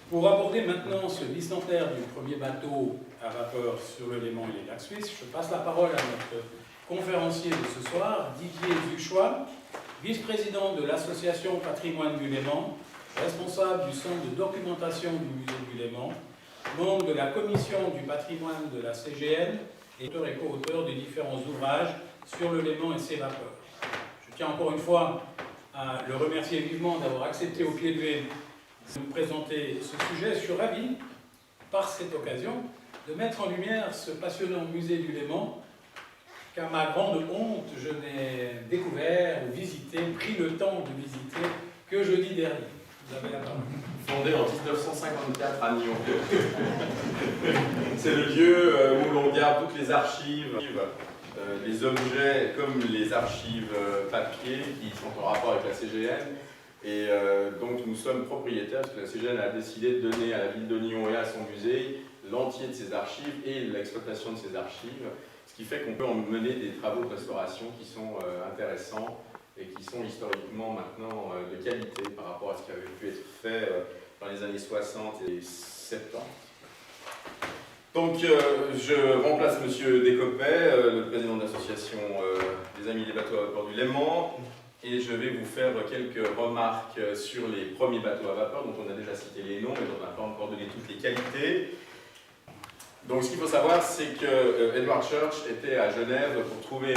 Pour aborder maintenant ce bicentenaire du premier bateau à vapeur sur le Léman et les lacs suisses, je passe la parole à notre conférencier de ce soir, Didier Duchois, vice-président de l'association Patrimoine du Léman, responsable du centre de documentation du musée du Léman, membre de la commission du patrimoine de la CGN et auteur et co-auteur des différents ouvrages sur le Léman et ses vapeurs. Je tiens encore une fois à le remercier vivement d'avoir accepté au pied levé de nous présenter ce sujet. Je suis ravi, par cette occasion, de mettre en lumière ce passionnant musée du Léman, qu'à ma grande honte, je n'ai découvert, visité, pris le temps de visiter que jeudi dernier. Vous avez la parole. Fondé en 1954 à Nyon. C'est le lieu où l'on garde toutes les archives, les objets comme les archives papier qui sont en rapport avec la CGN. Et donc nous sommes propriétaires, parce que la CGN a décidé de donner à la ville de Nyon et à son musée l'entier de ses archives et l'exploitation de ses archives, ce qui fait qu'on peut en mener des travaux de restauration qui sont intéressants et qui sont historiquement maintenant de qualité par rapport à ce qui avait pu être fait dans les années 60 et 70. Donc je remplace M. Descoppet, le président de l'association des Amis des bateaux à vapeur du Léman, et je vais vous faire quelques remarques sur les premiers bateaux à vapeur dont on a déjà cité les noms, mais dont on n'a pas encore donné toutes les qualités. Donc ce qu'il faut savoir, c'est que Edward Church était à Genève pour trouver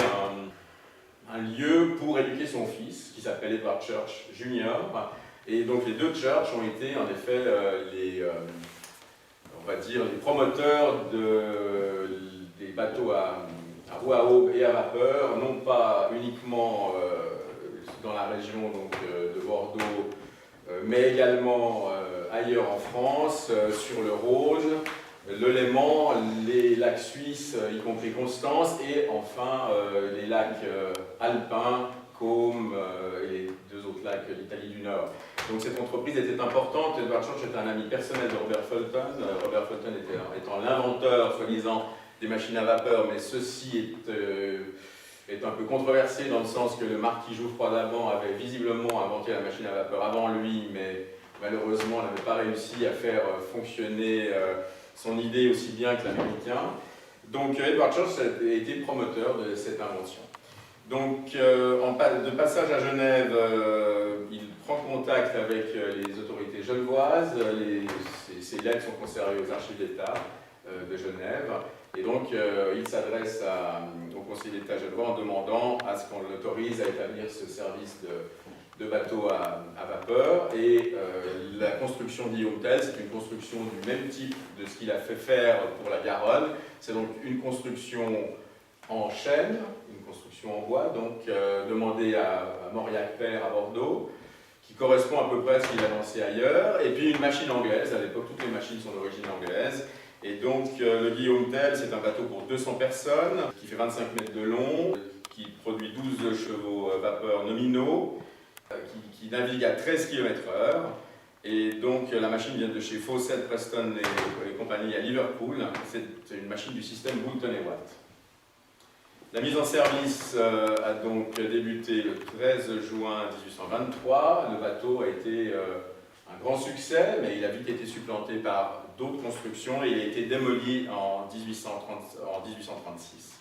un lieu pour éduquer son fils, qui s'appelle Edward Church Junior. Et donc les deux Church ont été en effet on va dire, les promoteurs des bateaux à roue à aube et à vapeur, non pas uniquement dans la région donc, de Bordeaux, mais également ailleurs en France, sur le Rhône, le Léman, les lacs suisses, y compris Constance, et enfin les lacs alpins, Côme et les deux autres lacs de l'Italie du Nord. Donc cette entreprise était importante. Edward Church était un ami personnel de Robert Fulton. Robert Fulton étant l'inventeur, soi-disant, des machines à vapeur, mais ceci est un peu controversé dans le sens que le marquis Geoffroy d'Aban avait visiblement inventé la machine à vapeur avant lui, mais malheureusement n'avait pas réussi à faire fonctionner son idée aussi bien que l'américain. Donc Edward Church a été promoteur de cette invention. Donc de passage à Genève, il prend contact avec les autorités genevoises, ces lettres sont conservées aux archives d'État de Genève, et donc il s'adresse au Conseil d'État genevois en demandant à ce qu'on l'autorise à établir ce service de bateau à vapeur, et la construction de Guillaume Tell, c'est une construction du même type de ce qu'il a fait faire pour la Garonne. C'est donc une construction en chêne, une construction en bois, donc demandée à Mauriac-Père à Bordeaux, qui correspond à peu près à ce qu'il a lancé ailleurs, et puis une machine anglaise. À l'époque, toutes les machines sont d'origine anglaise. Et donc le Guillaume Tell, c'est un bateau pour 200 personnes, qui fait 25 mètres de long, qui produit 12 chevaux vapeur nominaux, qui navigue à 13 km/h. Et donc la machine vient de chez Fawcett, Preston et compagnie à Liverpool. C'est une machine du système Boulton et Watt. La mise en service a donc débuté le 13 juin 1823. Le bateau a été un grand succès, mais il a vite été supplanté par d'autres constructions et il a été démoli en 1836.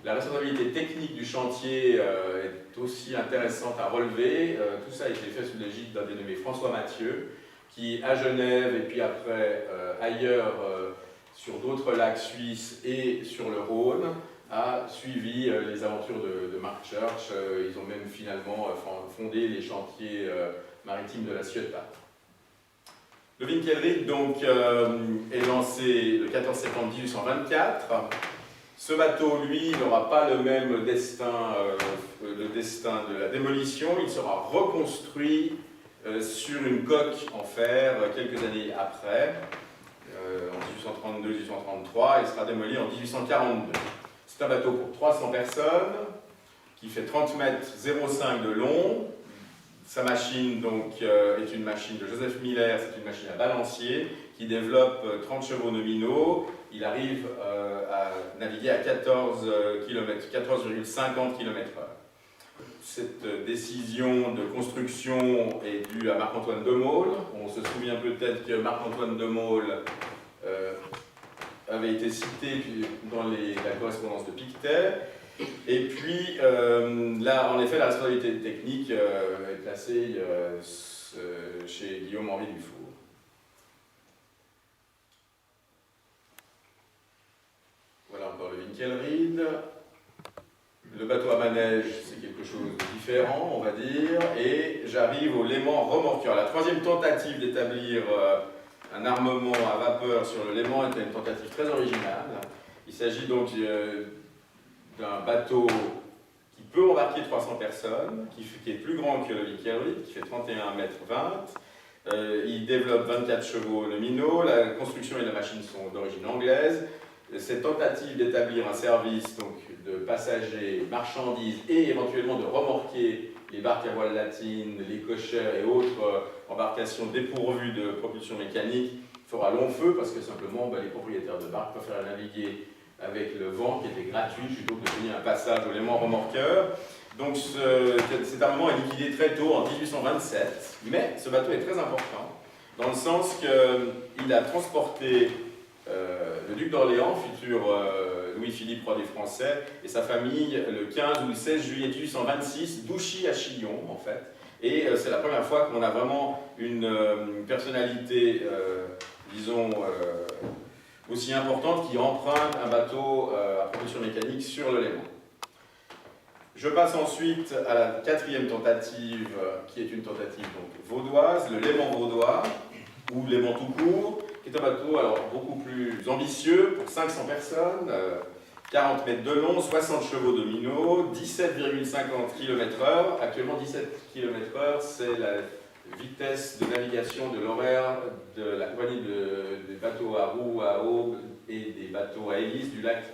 La responsabilité technique du chantier est aussi intéressante à relever. Tout ça a été fait sous l'égide d'un dénommé François Mathieu, qui à Genève et puis après ailleurs sur d'autres lacs suisses et sur le Rhône a suivi les aventures de Mark Church. Ils ont même finalement fondé les chantiers maritimes de la Ciotat. Le Winkelried donc est lancé le 14 septembre 1824. Ce bateau, lui, n'aura pas le même destin, le destin de la démolition. Il sera reconstruit sur une coque en fer quelques années après, en 1832-1833, et sera démoli en 1842. C'est un bateau pour 300 personnes, qui fait 30 mètres 0,5 de long. Sa machine donc, est une machine de Joseph Miller, c'est une machine à balancier, qui développe 30 chevaux nominaux. Il arrive à naviguer à 14,50 km/h. cette décision de construction est due à Marc-Antoine de Maulle. On se souvient peut-être que Marc-Antoine de Maulle avait été cité dans la correspondance de Pictet. Et puis, là, en effet, la responsabilité technique est placée chez Guillaume-Henri Dufour. Voilà encore le Winkelried. Le bateau à manège, c'est quelque chose de différent, on va dire. Et j'arrive au Léman remorqueur. La troisième tentative d'établir un armement à vapeur sur le Léman était une tentative très originale. Il s'agit donc d'un bateau qui peut embarquer 300 personnes, qui est plus grand que le Winkelried, qui fait 31,20 m. Il développe 24 chevaux nominaux. La construction et la machine sont d'origine anglaise. Cette tentative d'établir un service donc, de passagers, marchandises et éventuellement de remorquer les barques à voile latine, les cochères et autres embarcations dépourvues de propulsion mécanique fera long feu parce que simplement les propriétaires de barques préfèrent naviguer avec le vent qui était gratuit plutôt que de payer un passage au Léman remorqueur. Donc cet armement est liquidé très tôt en 1827, mais ce bateau est très important dans le sens qu'il a transporté le duc d'Orléans, futur Louis-Philippe, roi des Français, et sa famille le 15 ou le 16 juillet 1826, d'Ouchy à Chillon en fait. Et c'est la première fois qu'on a vraiment une personnalité, disons, aussi importante qui emprunte un bateau à propulsion mécanique sur le Léman. Je passe ensuite à la quatrième tentative, qui est une tentative donc, vaudoise, le Léman vaudois, ou Léman tout court, qui est un bateau alors, beaucoup plus ambitieux pour 500 personnes, 40 mètres de long, 60 chevaux nominaux, 17,50 km/h. Actuellement, 17 km/h, c'est la vitesse de navigation de l'horaire de la compagnie des bateaux à roues, à aubes et des bateaux à hélice du lac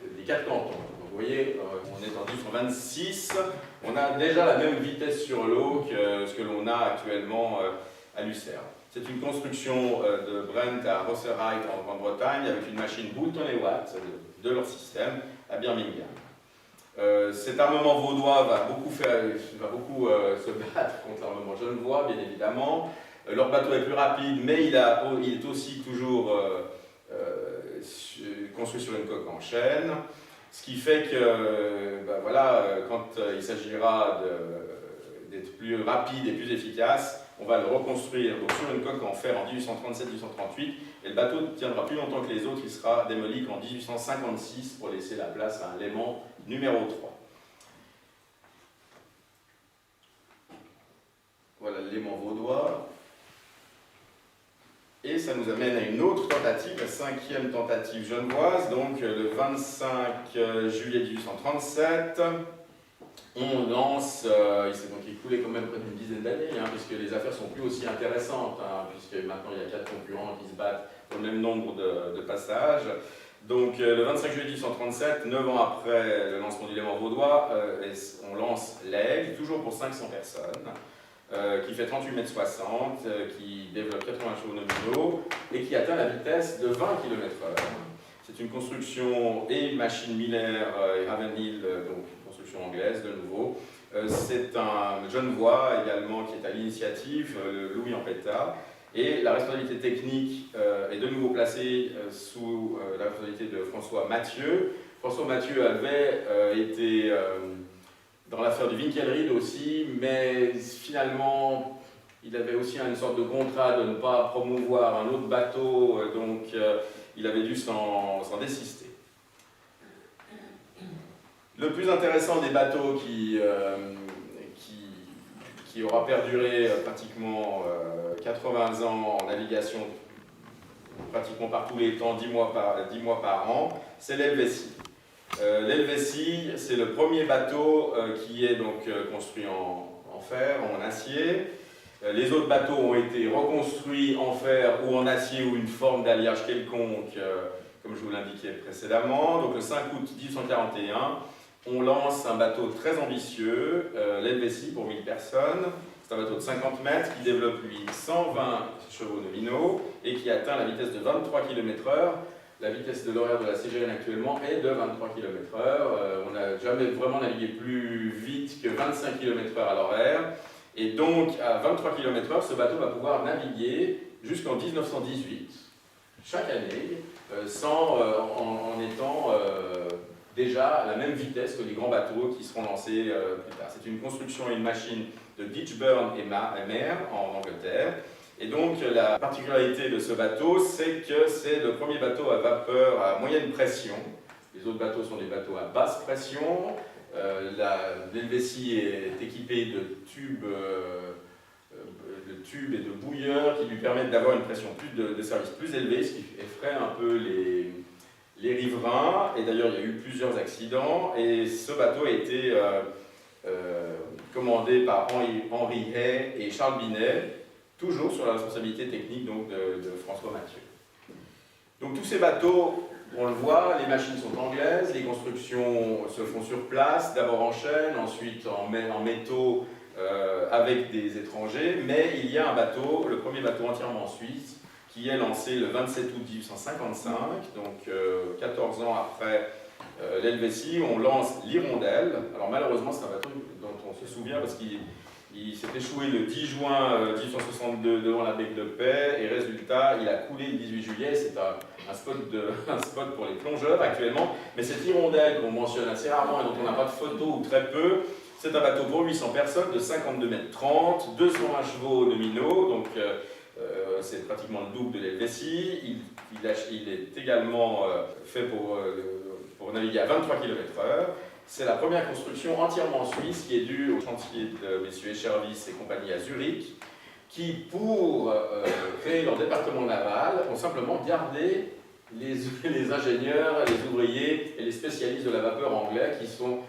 des Quatre Cantons. Donc, vous voyez, on est en 1826, on a déjà la même vitesse sur l'eau que ce que l'on a actuellement à Lucerne. C'est une construction de Brent à Rosserheim en Grande-Bretagne avec une machine Boulton et Watt de leur système à Birmingham. Cet armement vaudois va beaucoup se battre contre l'armement genevois, bien évidemment. Leur bateau est plus rapide, mais il est aussi toujours construit sur une coque en chêne. Ce qui fait que, quand il s'agira d'être plus rapide et plus efficace, on va le reconstruire donc, sur une coque en fer en 1837-1838 et le bateau tiendra plus longtemps que les autres, il sera démoli qu'en 1856 pour laisser la place à un Léman numéro 3. Voilà le Léman vaudois. Et ça nous amène à une autre tentative, la cinquième tentative genevoise, donc le 25 juillet 1837. On lance, il s'est donc écoulé quand même près d'une dizaine d'années, puisque les affaires sont plus aussi intéressantes, puisque maintenant il y a 4 concurrents qui se battent pour le même nombre de passages. Donc le 25 juillet 1837, 9 ans après le lancement du Léman vaudois, on lance l'Aigle, toujours pour 500 personnes, qui fait 38,60 m, qui développe 80 chevaux nominaux et qui atteint la vitesse de 20 km/h. C'est une construction et machine Miller et Ravenhill, donc anglaise de nouveau. C'est un Genevois également qui est à l'initiative, Louis Ampetta, et la responsabilité technique est de nouveau placée sous la responsabilité de François Mathieu. François Mathieu avait été dans l'affaire du Winkelried aussi, mais finalement il avait aussi une sorte de contrat de ne pas promouvoir un autre bateau, donc il avait dû s'en désister. Le plus intéressant des bateaux qui aura perduré pratiquement 80 ans en navigation, pratiquement par tous les temps, 10 mois par an, c'est l'Helvétie. L'Helvétie, c'est le premier bateau qui est donc construit en fer, en acier. Les autres bateaux ont été reconstruits en fer ou en acier ou une forme d'alliage quelconque, comme je vous l'indiquais précédemment. Donc le 5 août 1841, on lance un bateau très ambitieux, l'Helvétie pour 1000 personnes. C'est un bateau de 50 mètres qui développe lui 120 chevaux nominaux et qui atteint la vitesse de 23 km/h. La vitesse de l'horaire de la CGN actuellement est de 23 km/h. On n'a jamais vraiment navigué plus vite que 25 km/h à l'horaire. Et donc, à 23 km/h, ce bateau va pouvoir naviguer jusqu'en 1918, chaque année, en étant déjà à la même vitesse que les grands bateaux qui seront lancés plus tard. C'est une construction et une machine de Ditchburn et Mer en Angleterre. Et donc la particularité de ce bateau, c'est que c'est le premier bateau à vapeur à moyenne pression. Les autres bateaux sont des bateaux à basse pression. L'Helvétie est équipé de tubes et de bouilleurs qui lui permettent d'avoir une pression de service plus élevée, ce qui effraie un peu les riverains. Et d'ailleurs, il y a eu plusieurs accidents. Et ce bateau a été commandé par Henri Hay et Charles Binet, toujours sur la responsabilité technique donc, de François Mathieu. Donc tous ces bateaux, on le voit, les machines sont anglaises, les constructions se font sur place, d'abord en chêne, ensuite en métaux avec des étrangers, mais il y a un bateau, le premier bateau entièrement suisse, qui est lancé le 27 août 1855, donc 14 ans après l'Helvétie, on lance l'Hirondelle. Alors malheureusement c'est un bateau dont on se souvient parce qu'il s'est échoué le 10 juin 1862 devant la baie de Paix et résultat il a coulé le 18 juillet. C'est un spot pour les plongeurs actuellement, mais cette Hirondelle qu'on mentionne assez rarement et dont on n'a pas de photo ou très peu, c'est un bateau pour 800 personnes de 52 mètres 30, 220 chevaux nominaux, donc c'est pratiquement le double de l'Helvétie. Il est également fait pour naviguer à 23 km/h. C'est la première construction entièrement suisse qui est due au chantier de messieurs Echervis et compagnie à Zurich, qui, pour créer leur département naval, ont simplement gardé les ingénieurs, les ouvriers et les spécialistes de la vapeur anglais qui sont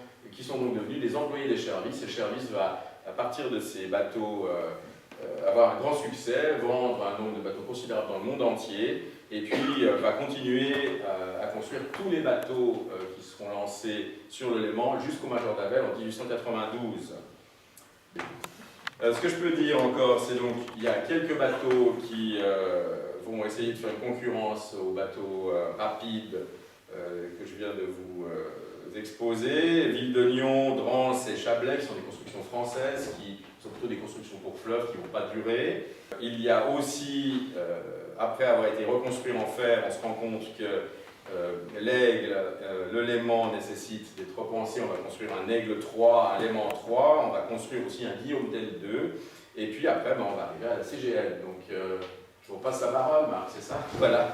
donc devenus des employés d'Echervis. Echervis va, à partir de ces bateaux, avoir un grand succès, vendre un nombre de bateaux considérable dans le monde entier, et puis va continuer à construire tous les bateaux qui seront lancés sur le Léman jusqu'au Major d'Avel en 1892. Ce que je peux dire encore, c'est donc qu'il y a quelques bateaux qui vont essayer de faire une concurrence aux bateaux rapides que je viens de vous exposer. Ville de Nyon, Drance et Chablais, qui sont des constructions françaises, qui sont plutôt des constructions pour fleuve qui ne vont pas durer. Il y a aussi, après avoir été reconstruit en fer, on se rend compte que l'aigle, le Léman nécessite d'être repensé. On va construire un aigle 3, un Léman 3, on va construire aussi un Guillaume Tell 2, et puis après on va arriver à la CGL. Donc je vous passe la parole, Marc, c'est ça? Voilà.